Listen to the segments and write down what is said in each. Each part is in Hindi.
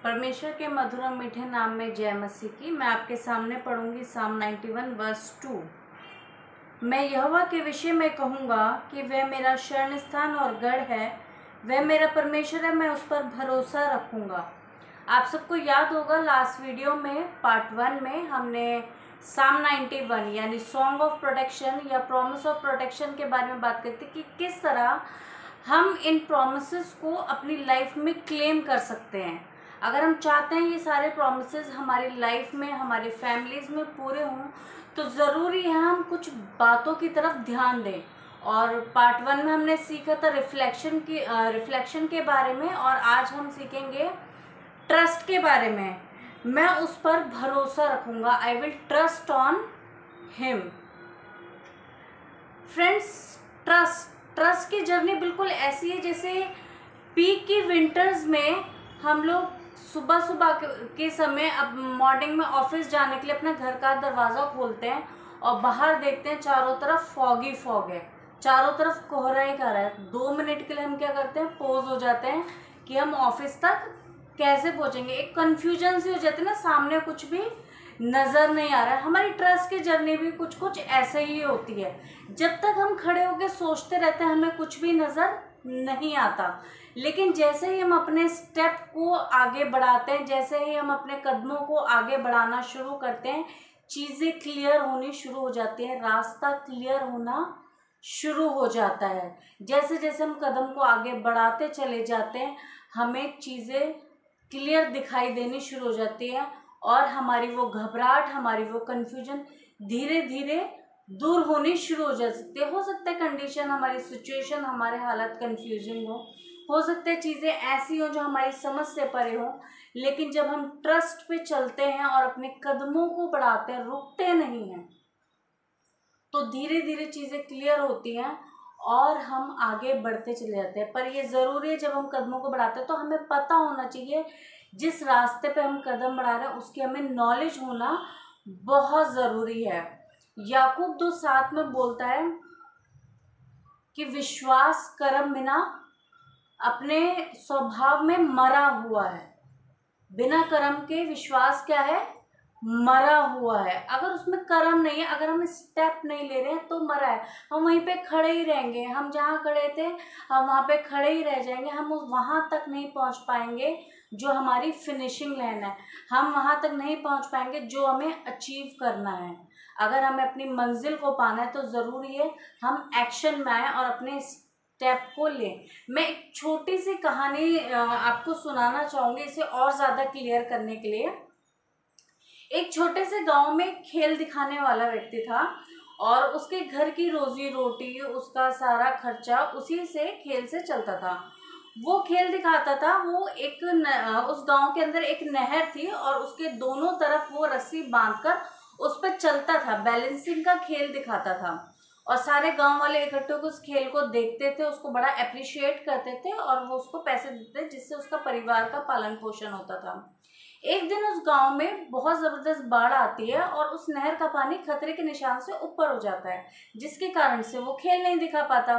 परमेश्वर के मधुर और मीठे नाम में जय मसीह की। मैं आपके सामने पढ़ूंगी साम 91 वर्स 2। मैं यहोवा के विषय में कहूँगा कि वह मेरा शरण स्थान और गढ़ है, वह मेरा परमेश्वर है, मैं उस पर भरोसा रखूँगा। आप सबको याद होगा लास्ट वीडियो में पार्ट 1 में हमने साम 91 यानी सॉन्ग ऑफ प्रोटेक्शन या प्रॉमिस ऑफ प्रोटेक्शन के बारे में बात करते कि किस तरह हम इन प्रॉमिसेस को अपनी लाइफ में क्लेम कर सकते हैं। अगर हम चाहते हैं ये सारे प्रॉमिसेस हमारी लाइफ में, हमारी फैमिलीज में पूरे हों, तो ज़रूरी है हम कुछ बातों की तरफ ध्यान दें। और पार्ट 1 में हमने सीखा था रिफ्लेक्शन के बारे में, और आज हम सीखेंगे ट्रस्ट के बारे में। मैं उस पर भरोसा रखूँगा, I will trust on him. Friends, trust की जर्नी बिल्कुल ऐसी है जैसे पीक की विंटर्स में हम लोग सुबह के समय अब मॉर्निंग में ऑफिस जाने के लिए अपने घर का दरवाज़ा खोलते हैं और बाहर देखते हैं चारों तरफ फॉग है, चारों तरफ कोहरा ही कर रहा है। 2 मिनट के लिए हम क्या करते हैं, पोज हो जाते हैं कि हम ऑफिस तक कैसे पहुंचेंगे। एक कन्फ्यूजन सी हो जाती है ना, सामने कुछ भी नज़र नहीं आ रहा है। हमारी ट्रस्ट की जर्नी भी कुछ ऐसे ही होती है। जब तक हम खड़े होकर सोचते रहते हैं हमें कुछ भी नज़र नहीं आता, लेकिन जैसे ही हम अपने स्टेप को आगे बढ़ाते हैं, जैसे ही हम अपने कदमों को आगे बढ़ाना शुरू करते हैं, चीज़ें क्लियर होनी शुरू हो जाती हैं, रास्ता क्लियर होना शुरू हो जाता है। जैसे जैसे हम कदम को आगे बढ़ाते चले जाते हैं हमें चीज़ें क्लियर दिखाई देनी शुरू हो जाती है, और हमारी वो घबराहट, हमारी वो कन्फ्यूजन धीरे धीरे दूर होनी शुरू हो जाती है। हो सकता है कंडीशन, हमारी सिचुएशन, हमारे हालात कन्फ्यूजिंग हो सकता है चीज़ें ऐसी हो जो हमारी समझ से परे हो, लेकिन जब हम ट्रस्ट पे चलते हैं और अपने कदमों को बढ़ाते हैं, रुकते नहीं हैं, तो धीरे धीरे चीज़ें क्लियर होती हैं और हम आगे बढ़ते चले जाते हैं। पर ये ज़रूरी है जब हम कदमों को बढ़ाते हैं तो हमें पता होना चाहिए जिस रास्ते पे हम कदम बढ़ा रहे हैं उसकी हमें नॉलेज होना बहुत ज़रूरी है। याकूब 2:7 में बोलता है कि विश्वास कर्म बिना अपने स्वभाव में मरा हुआ है। बिना कर्म के विश्वास क्या है, मरा हुआ है। अगर उसमें कर्म नहीं है, अगर हम स्टेप नहीं ले रहे हैं तो मरा है। हम वहीं पे खड़े ही रहेंगे, हम जहाँ खड़े थे हम वहाँ पे खड़े ही रह जाएंगे। हम वहाँ तक नहीं पहुँच पाएंगे जो हमारी फिनिशिंग लाइन है, हम वहाँ तक नहीं पहुँच पाएंगे जो हमें अचीव करना है। अगर हमें अपनी मंजिल को पाना है तो ज़रूरी है हम एक्शन में आए और अपने स्टेप को लें। मैं एक छोटी सी कहानी आपको सुनाना चाहूँगी इसे और ज़्यादा क्लियर करने के लिए। एक छोटे से गांव में खेल दिखाने वाला व्यक्ति था और उसके घर की रोजी रोटी, उसका सारा खर्चा उसी से खेल से चलता था। वो खेल दिखाता था, वो उस गांव के अंदर एक नहर थी और उसके दोनों तरफ वो रस्सी बांधकर उस पर चलता था, बैलेंसिंग का खेल दिखाता था। और सारे गांव वाले इकट्ठे होकर उस खेल को देखते थे, उसको बड़ा अप्रिशिएट करते थे और वो उसको पैसे देते थे जिससे उसका परिवार का पालन पोषण होता था। एक दिन उस गांव में बहुत ज़बरदस्त बाढ़ आती है और उस नहर का पानी खतरे के निशान से ऊपर हो जाता है, जिसके कारण से वो खेल नहीं दिखा पाता।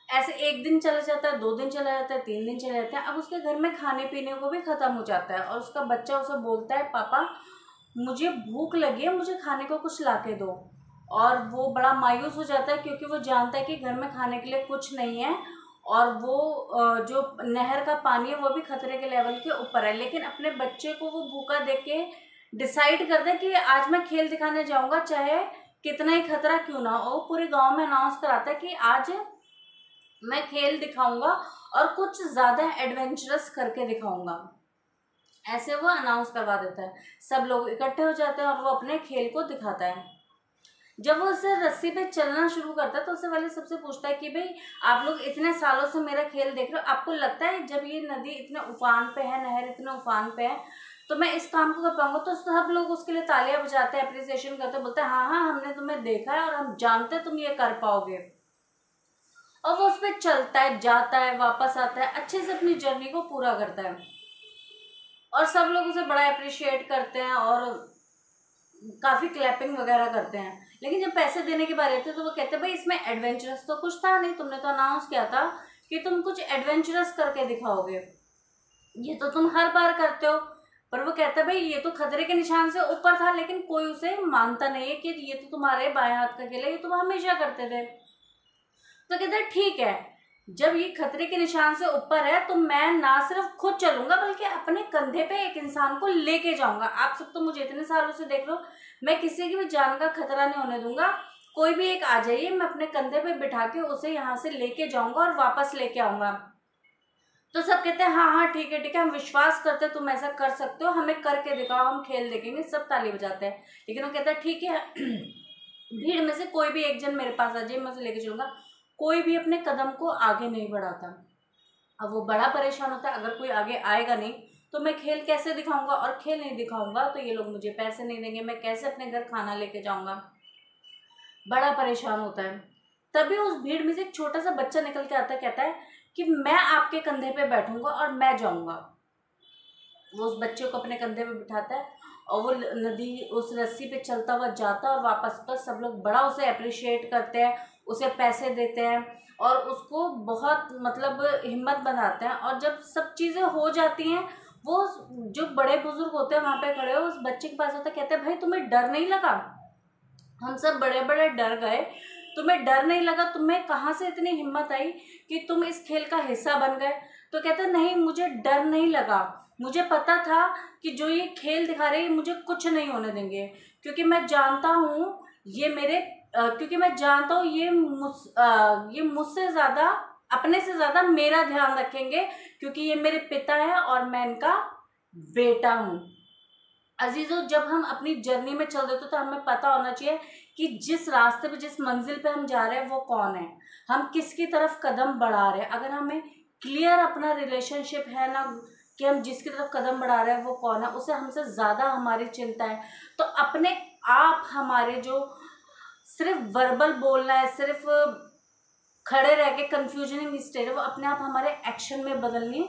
ऐसे 1 दिन चला जाता है, 2 दिन चला जाता है, 3 दिन चले जाते हैं। अब उसके घर में खाने पीने को भी ख़त्म हो जाता है और उसका बच्चा उसे बोलता है, पापा मुझे भूख लगी है, मुझे खाने को कुछ ला के दो। और वो बड़ा मायूस हो जाता है क्योंकि वो जानता है कि घर में खाने के लिए कुछ नहीं है और वो जो नहर का पानी है वो भी खतरे के लेवल के ऊपर है। लेकिन अपने बच्चे को वो भूखा देख के डिसाइड करता है कि आज मैं खेल दिखाने जाऊंगा, चाहे कितना ही खतरा क्यों ना हो। पूरे गांव में अनाउंस कराता है कि आज मैं खेल दिखाऊंगा और कुछ ज़्यादा एडवेंचरस करके दिखाऊंगा। ऐसे वो अनाउंस करवा देता है, सब लोग इकट्ठे हो जाते हैं और वो अपने खेल को दिखाता है। जब वो उसे रस्सी पे चलना शुरू करता है तो उससे पहले सबसे पूछता है कि भाई आप लोग इतने सालों से मेरा खेल देख रहे हो, आपको लगता है जब ये नदी इतने उफान पे है, नहर इतने उफान पे है, तो मैं इस काम को कर पाऊंगा? तो सब लोग उसके लिए तालियां बजाते हैं, अप्रिसिएशन करते हैं, बोलते हैं हाँ हाँ हमने तुम्हें देखा है और हम जानते हैं तुम ये कर पाओगे। और वो उस पर चलता है, जाता है, वापस आता है, अच्छे से अपनी जर्नी को पूरा करता है और सब लोग उसे बड़ा अप्रिशिएट करते हैं और काफ़ी क्लैपिंग वगैरह करते हैं। लेकिन जब पैसे देने की बारी आती है तो वो कहते हैं भाई इसमें एडवेंचरस तो कुछ था नहीं, तुमने तो अनाउंस किया था कि तुम कुछ एडवेंचरस करके दिखाओगे। ये तो तुम हर बार करते हो। पर वो कहता है भाई ये तो खतरे के निशान से ऊपर था, लेकिन कोई उसे मानता नहीं है कि ये तो तुम्हारे बाएं हाथ का खेल है, ये तुम हमेशा करते थे। तो कहता है ठीक है, जब ये खतरे के निशान से ऊपर है तो मैं ना सिर्फ खुद चलूंगा बल्कि अपने कंधे पे एक इंसान को लेके जाऊंगा। आप सब तो मुझे इतने सालों से देख लो, मैं किसी की भी जान का खतरा नहीं होने दूंगा। कोई भी एक आ जाइए, मैं अपने कंधे पे बिठा के उसे यहाँ से लेके जाऊंगा और वापस लेके आऊंगा। तो सब कहते हैं हाँ हाँ ठीक है ठीक है, हम विश्वास करते हैं तुम ऐसा कर सकते हो, हमें करके दिखाओ, हम खेल देखेंगे। सब ताली बजाते हैं। लेकिन वो कहता है ठीक है भीड़ में से कोई भी एक जन मेरे पास आ जाए, मैं उसे लेके चलूंगा। कोई भी अपने कदम को आगे नहीं बढ़ाता। अब वो बड़ा परेशान होता है, अगर कोई आगे आएगा नहीं तो मैं खेल कैसे दिखाऊंगा, और खेल नहीं दिखाऊंगा तो ये लोग मुझे पैसे नहीं देंगे, मैं कैसे अपने घर खाना लेके जाऊंगा। बड़ा परेशान होता है। तभी उस भीड़ में से एक छोटा सा बच्चा निकल के आता है, कहता है कि मैं आपके कंधे पे बैठूंगा और मैं जाऊंगा। वो उस बच्चे को अपने कंधे पे बिठाता है और वो नदी उस रस्सी पे चलता हुआ जाता है और वापस आता है। सब लोग बड़ा उसे अप्रिशिएट करते हैं, उसे पैसे देते हैं और उसको बहुत मतलब हिम्मत बनाते हैं। और जब सब चीज़ें हो जाती हैं, वो जो बड़े बुजुर्ग होते हैं वहाँ पे खड़े हो, उस बच्चे के पास होता है, कहते हैं भाई तुम्हें डर नहीं लगा? हम सब बड़े बड़े डर गए, तुम्हें डर नहीं लगा? तुम्हें कहाँ से इतनी हिम्मत आई कि तुम इस खेल का हिस्सा बन गए? तो कहते नहीं, मुझे डर नहीं लगा, मुझे पता था कि जो ये खेल दिखा रहे हैं मुझे कुछ नहीं होने देंगे, क्योंकि मैं जानता हूँ ये मेरे क्योंकि मैं जानता हूँ ये मुझसे ज़्यादा, अपने से ज़्यादा मेरा ध्यान रखेंगे, क्योंकि ये मेरे पिता है और मैं इनका बेटा हूँ। अजीजों, जब हम अपनी जर्नी में चल रहे हो तो हमें पता होना चाहिए कि जिस रास्ते पे, जिस मंजिल पे हम जा रहे हैं वो कौन है, हम किसकी तरफ कदम बढ़ा रहे हैं। अगर हमें क्लियर अपना रिलेशनशिप है ना कि हम जिसकी तरफ कदम बढ़ा रहे हैं वो कौन है, उसे हमसे ज़्यादा हमारी चिंता है, तो अपने आप हमारे जो सिर्फ वर्बल बोलना है, सिर्फ खड़े रह के कन्फ्यूजनिंग स्टेट है, वो अपने आप हमारे एक्शन में बदलनी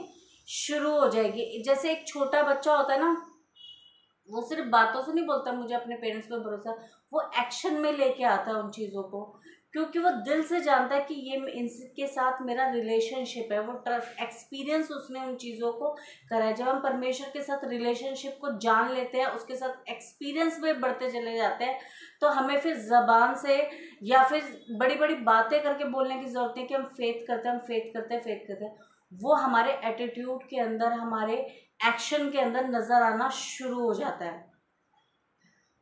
शुरू हो जाएगी। जैसे एक छोटा बच्चा होता है ना, वो सिर्फ बातों से नहीं बोलता मुझे अपने पेरेंट्स पे भरोसा, वो एक्शन में लेके आता है उन चीज़ों को, क्योंकि वो दिल से जानता है कि ये इनके साथ मेरा रिलेशनशिप है। वो ट्रस्ट एक्सपीरियंस उसने उन चीज़ों को करा है। जब हम परमेश्वर के साथ रिलेशनशिप को जान लेते हैं, उसके साथ एक्सपीरियंस में बढ़ते चले जाते हैं, तो हमें फिर ज़बान से या फिर बड़ी बड़ी बातें करके बोलने की ज़रूरत नहीं कि हम फेथ करते हैं, हम फेथ करते हैं, फेथ करते हैं। वो हमारे एटीट्यूड के अंदर, हमारे एक्शन के अंदर नज़र आना शुरू हो जाता है,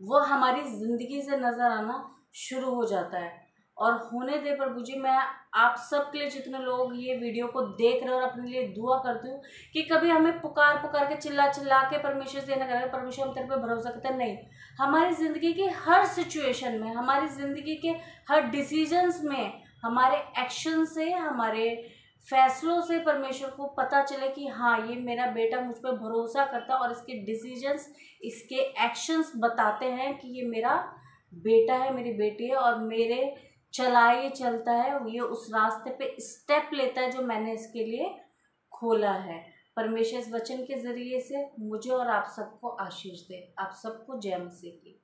वो हमारी ज़िंदगी से नज़र आना शुरू हो जाता है। और होने दे प्रभु जी, मैं आप सब के लिए, जितने लोग ये वीडियो को देख रहे हैं, और अपने लिए दुआ करती हूँ कि कभी हमें पुकार पुकार के चिल्ला चिल्ला के परमेश्वर से ना करें परमेश्वर हम तेरे पे भरोसा करते हैं, नहीं। हमारी ज़िंदगी की हर सिचुएशन में, हमारी ज़िंदगी के हर डिसीजंस में, हमारे एक्शन से, हमारे फैसलों से परमेश्वर को पता चले कि हाँ ये मेरा बेटा मुझ पर भरोसा करता है, और इसके डिसीजंस, इसके एक्शंस बताते हैं कि ये मेरा बेटा है, मेरी बेटी है, और मेरे चलाए ये चलता है, ये उस रास्ते पे स्टेप लेता है जो मैंने इसके लिए खोला है। परमेश्वर इस वचन के ज़रिए से मुझे और आप सबको आशीष दे। आप सबको जय मसीह की।